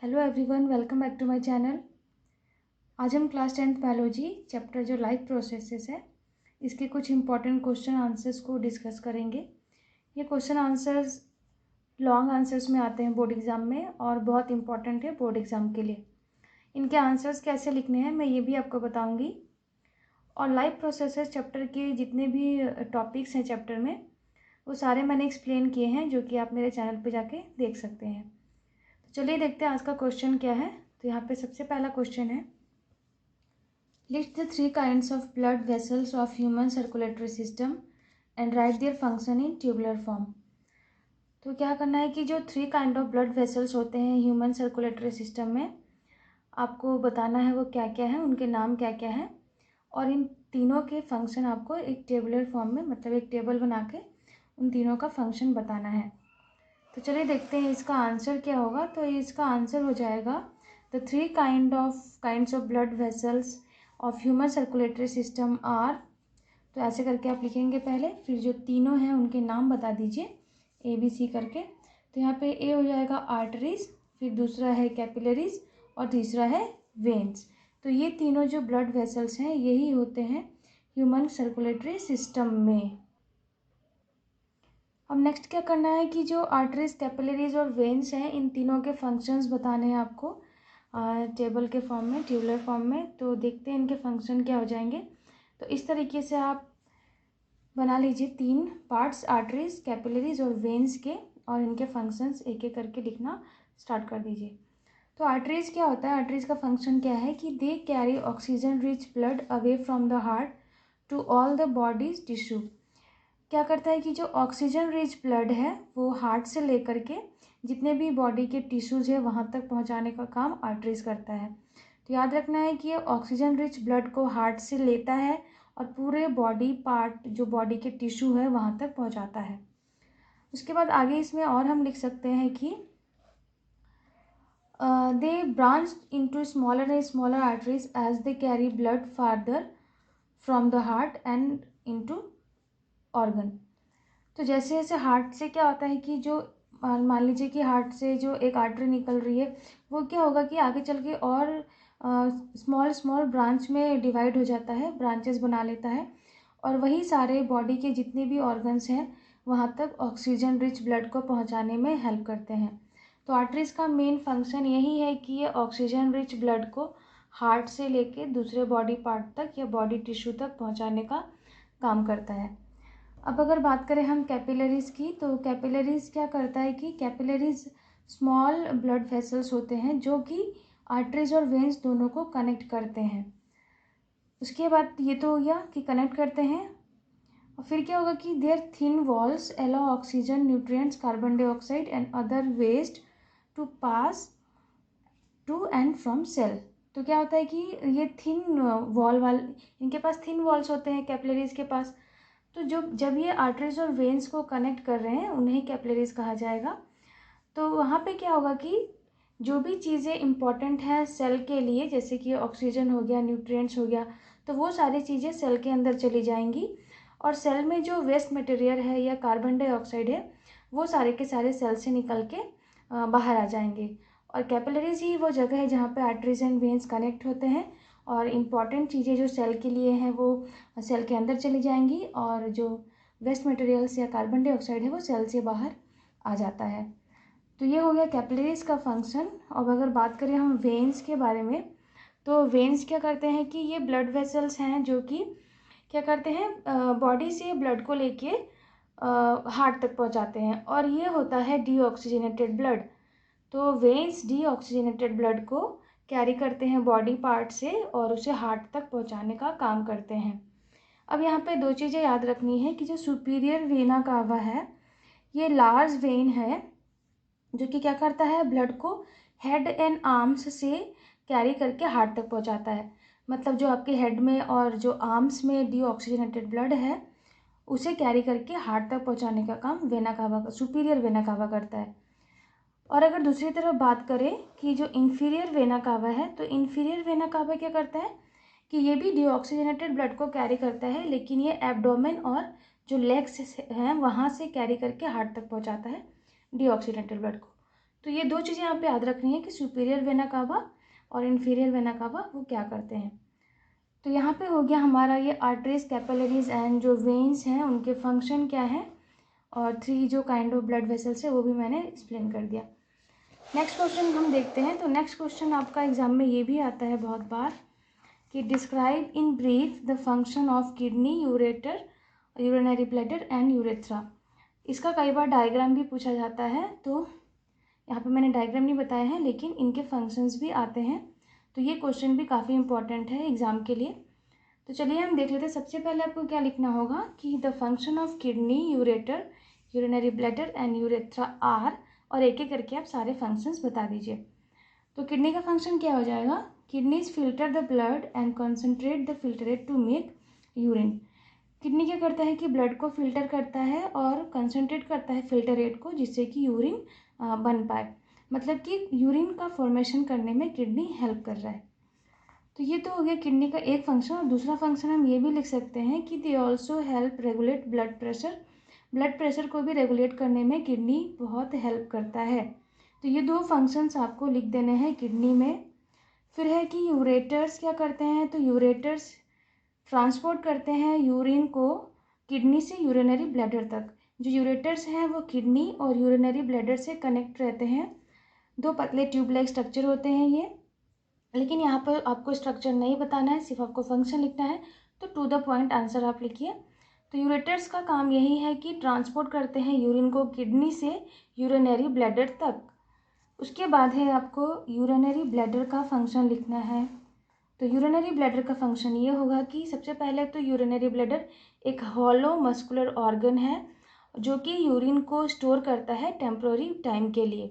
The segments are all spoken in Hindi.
Hello everyone, welcome back to my channel. आज हम क्लास 10th बायोलॉजी चैप्टर जो लाइफ प्रोसेसेस है इसके कुछ इंपॉर्टेंट क्वेश्चन आंसर्स को डिस्कस करेंगे। ये क्वेश्चन आंसर्स लॉन्ग आंसर्स में आते हैं बोर्ड एग्ज़ाम में और बहुत इंपॉर्टेंट है बोर्ड एग्ज़ाम के लिए। इनके आंसर्स कैसे लिखने हैं मैं ये भी आपको बताऊँगी। और लाइफ प्रोसेसेस चैप्टर के जितने भी टॉपिक्स हैं चैप्टर में वो सारे मैंने एक्सप्लेन किए हैं, जो कि आप मेरे चैनल पर जाके देख सकते हैं। चलिए देखते हैं आज का क्वेश्चन क्या है। तो यहाँ पे सबसे पहला क्वेश्चन है, list the 3 kinds of blood vessels of human circulatory system and right their function in tubular form. तो क्या करना है कि जो 3 काइंड ऑफ ब्लड वेसल्स होते हैं ह्यूमन सर्कुलेटरी सिस्टम में, आपको बताना है वो क्या क्या है, उनके नाम क्या क्या है, और इन तीनों के फंक्शन आपको एक टेबुलर फॉर्म में, मतलब एक टेबल बना के उन तीनों का फंक्शन बताना है। तो चलिए देखते हैं इसका आंसर क्या होगा। तो इसका आंसर हो जाएगा the 3 kinds of blood vessels of human circulatory system are. तो ऐसे करके आप लिखेंगे पहले, फिर जो तीनों हैं उनके नाम बता दीजिए ABC करके। तो यहाँ पे ए हो जाएगा आर्टरीज, फिर दूसरा है कैपिलरीज और तीसरा है वेन्स। तो ये तीनों जो ब्लड वेसल्स हैं यही होते हैं ह्यूमन सर्कुलेटरी सिस्टम में। अब नेक्स्ट क्या करना है कि जो आर्टरीज, कैपिलरीज और वेन्स हैं इन तीनों के फंक्शंस बताने हैं आपको टेबल के फॉर्म में, ट्यूबुलर फॉर्म में। तो देखते हैं इनके फंक्शन क्या हो जाएंगे। तो इस तरीके से आप बना लीजिए 3 पार्ट्स, आर्टरीज, कैपिलरीज और वेन्स के, और इनके फंक्शंस एक एक करके लिखना स्टार्ट कर दीजिए। तो आर्टरीज क्या होता है, आर्टरीज का फंक्शन क्या है कि they carry oxygen rich blood away from the heart to all the body's tissue. क्या करता है कि जो ऑक्सीजन रिच ब्लड है वो हार्ट से लेकर के जितने भी बॉडी के टिश्यूज़ है वहाँ तक पहुँचाने का काम आर्टरीज करता है। तो याद रखना है कि ये ऑक्सीजन रिच ब्लड को हार्ट से लेता है और पूरे बॉडी पार्ट, जो बॉडी के टिश्यू है वहाँ तक पहुँचाता है। उसके बाद आगे इसमें और हम लिख सकते हैं कि they branch into smaller and smaller arteries as they carry blood farther from the heart and into organ. तो जैसे जैसे हार्ट से क्या होता है कि जो मान लीजिए कि हार्ट से जो एक आर्टरी निकल रही है वो क्या होगा कि आगे चल के और स्मॉल स्मॉल ब्रांच में डिवाइड हो जाता है, ब्रांचेस बना लेता है, और वही सारे बॉडी के जितने भी ऑर्गन्स हैं वहाँ तक ऑक्सीजन रिच ब्लड को पहुँचाने में हेल्प करते हैं। तो आर्टरीज का मेन फंक्शन यही है कि ये ऑक्सीजन रिच ब्लड को हार्ट से लेके दूसरे बॉडी पार्ट तक या बॉडी टिश्यू तक पहुँचाने का काम करता है। अब अगर बात करें हम कैपिलरीज की, तो कैपिलरीज क्या करता है कि कैपिलरीज स्मॉल ब्लड वेसल्स होते हैं जो कि आर्टरीज और वेन्स दोनों को कनेक्ट करते हैं। उसके बाद ये तो हो गया कि कनेक्ट करते हैं, और फिर क्या होगा कि their thin walls allow oxygen, nutrients, carbon dioxide and other waste to pass to and from cell. तो क्या होता है कि ये थिन वॉल इनके पास थिन वॉल्स होते हैं कैपिलरीज के पास। तो जब ये आर्टरीज और वेन्स को कनेक्ट कर रहे हैं उन्हें कैपिलरीज कहा जाएगा। तो वहाँ पे क्या होगा कि जो भी चीज़ें इम्पॉर्टेंट हैं सेल के लिए, जैसे कि ऑक्सीजन हो गया, न्यूट्रिएंट्स हो गया, तो वो सारी चीज़ें सेल के अंदर चली जाएंगी, और सेल में जो वेस्ट मटेरियल है या कार्बन डाइऑक्साइड है वो सारे के सारे सेल से निकल के बाहर आ जाएंगे। और कैपिलरीज ही वो जगह है जहाँ पे आर्टरीज एंड वेन्स कनेक्ट होते हैं, और इम्पॉर्टेंट चीज़ें जो सेल के लिए हैं वो सेल के अंदर चली जाएंगी, और जो वेस्ट मटेरियल्स या कार्बन डाइऑक्साइड है वो सेल से बाहर आ जाता है। तो ये हो गया कैपिलरीज का फंक्शन। अब अगर बात करें हम वेन्स के बारे में, तो वेन्स क्या करते हैं कि ये ब्लड वेसल्स हैं जो कि क्या करते हैं, बॉडी से ब्लड को लेके हार्ट तक पहुंचाते हैं, और ये होता है डीऑक्सीजनेटेड ब्लड। तो वेन्स डीऑक्सीजनेटेड ब्लड को कैरी करते हैं बॉडी पार्ट से और उसे हार्ट तक पहुंचाने का काम करते हैं। अब यहाँ पे 2 चीज़ें याद रखनी है कि जो सुपीरियर वेना कावा है ये लार्ज वेन है जो कि क्या करता है, ब्लड को हेड एंड आर्म्स से कैरी करके हार्ट तक पहुँचाता है। मतलब जो आपके हेड में और जो आर्म्स में डीऑक्सीजनेटेड ब्लड है उसे कैरी करके हार्ट तक पहुँचाने का काम vena cava, superior vena cava करता है। और अगर दूसरी तरफ बात करें कि जो इन्फीरियर वेना कावा है, तो इन्फीरियर वेना कावा क्या करता है कि ये भी डीऑक्सीजनेटेड ब्लड को कैरी करता है, लेकिन ये एब्डोमेन और जो लेग्स हैं वहाँ से कैरी करके हार्ट तक पहुँचाता है डीऑक्सीजनेटेड ब्लड को। तो ये दो चीज़ें यहाँ पे याद रखनी है कि सुपीरियर वेना कावा और इन्फीरियर वेना कावा वो क्या करते हैं। तो यहाँ पे हो गया हमारा ये आर्टरीज, कैपिलरीज एंड जो वेन्स हैं उनके फंक्शन क्या है, और 3 जो काइंड ऑफ ब्लड वेसल्स है वो भी मैंने एक्सप्लेन कर दिया। नेक्स्ट क्वेश्चन हम देखते हैं। तो नेक्स्ट क्वेश्चन आपका एग्जाम में ये भी आता है बहुत बार कि describe in brief the function of kidney, ureter, urinary bladder and urethra. इसका कई बार डायग्राम भी पूछा जाता है, तो यहाँ पे मैंने डायग्राम नहीं बताया है लेकिन इनके फंक्शंस भी आते हैं। तो ये क्वेश्चन भी काफ़ी इंपॉर्टेंट है एग्जाम के लिए। तो चलिए हम देख लेते हैं। सबसे पहले आपको क्या लिखना होगा कि the function of kidney, ureter, urinary bladder and urethra are, और एक एक करके आप सारे फंक्शंस बता दीजिए। तो किडनी का फंक्शन क्या हो जाएगा, kidneys filter the blood and concentrate the filtrate to make urine. Kidney क्या करता है कि ब्लड को फिल्टर करता है और कंसनट्रेट करता है फिल्टरेट को, जिससे कि यूरिन बन पाए। मतलब कि यूरिन का फॉर्मेशन करने में किडनी हेल्प कर रहा है। तो ये तो हो गया किडनी का एक फंक्शन। और दूसरा फंक्शन हम ये भी लिख सकते हैं कि they also help regulate blood pressure. Blood pressure को भी रेगुलेट करने में किडनी बहुत हेल्प करता है। तो ये दो फंक्शंस आपको लिख देने हैं किडनी में। फिर है कि यूरेटर्स क्या करते हैं, तो यूरेटर्स ट्रांसपोर्ट करते हैं यूरिन को किडनी से यूरिनरी ब्लैडर तक। जो यूरेटर्स हैं वो किडनी और यूरिनरी ब्लैडर से कनेक्ट रहते हैं। दो पतले ट्यूब लाइक स्ट्रक्चर होते हैं ये, लेकिन यहाँ पर आपको स्ट्रक्चर नहीं बताना है, सिर्फ आपको फंक्शन लिखना है। तो टू द पॉइंट आंसर आप लिखिए। तो यूरेटर्स का काम यही है कि ट्रांसपोर्ट करते हैं यूरिन को किडनी से यूरिनरी ब्लैडर तक। उसके बाद है आपको यूरिनरी ब्लैडर का फंक्शन लिखना है। तो यूरिनरी ब्लैडर का फंक्शन ये होगा कि सबसे पहले तो यूरिनरी ब्लैडर एक हॉलो मस्कुलर ऑर्गन है जो कि यूरिन को स्टोर करता है टेम्प्रोरी टाइम के लिए।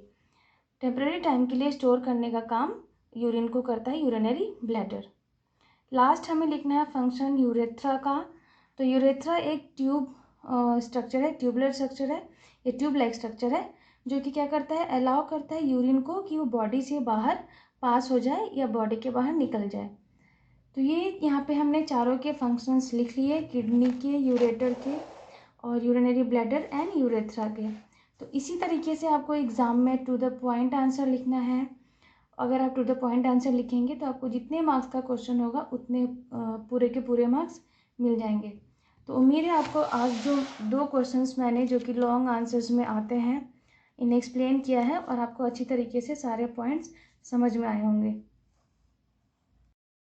टेम्प्रेरी टाइम के लिए स्टोर करने का काम यूरिन को करता है यूरिनरी ब्लैडर। लास्ट हमें लिखना है फंक्शन यूरेथ्रा का। तो यूरेथ्रा एक ट्यूब स्ट्रक्चर है, ट्यूबुलर स्ट्रक्चर है, ये ट्यूब लाइक स्ट्रक्चर है जो कि क्या करता है, अलाउ करता है यूरिन को कि वो बॉडी से बाहर पास हो जाए या बॉडी के बाहर निकल जाए। तो ये यहाँ पे हमने चारों के फंक्शंस लिख लिए, किडनी के, यूरेटर के और यूरिनरी ब्लैडर एंड यूरेथ्रा के। तो इसी तरीके से आपको एग्ज़ाम में टू द पॉइंट आंसर लिखना है। अगर आप टू द पॉइंट आंसर लिखेंगे तो आपको जितने मार्क्स का क्वेश्चन होगा उतने पूरे के पूरे मार्क्स मिल जाएंगे। तो उम्मीद है आपको आज जो दो क्वेश्चंस मैंने जो कि लॉन्ग आंसर्स में आते हैं इन्हें एक्सप्लेन किया है और आपको अच्छी तरीके से सारे पॉइंट्स समझ में आए होंगे।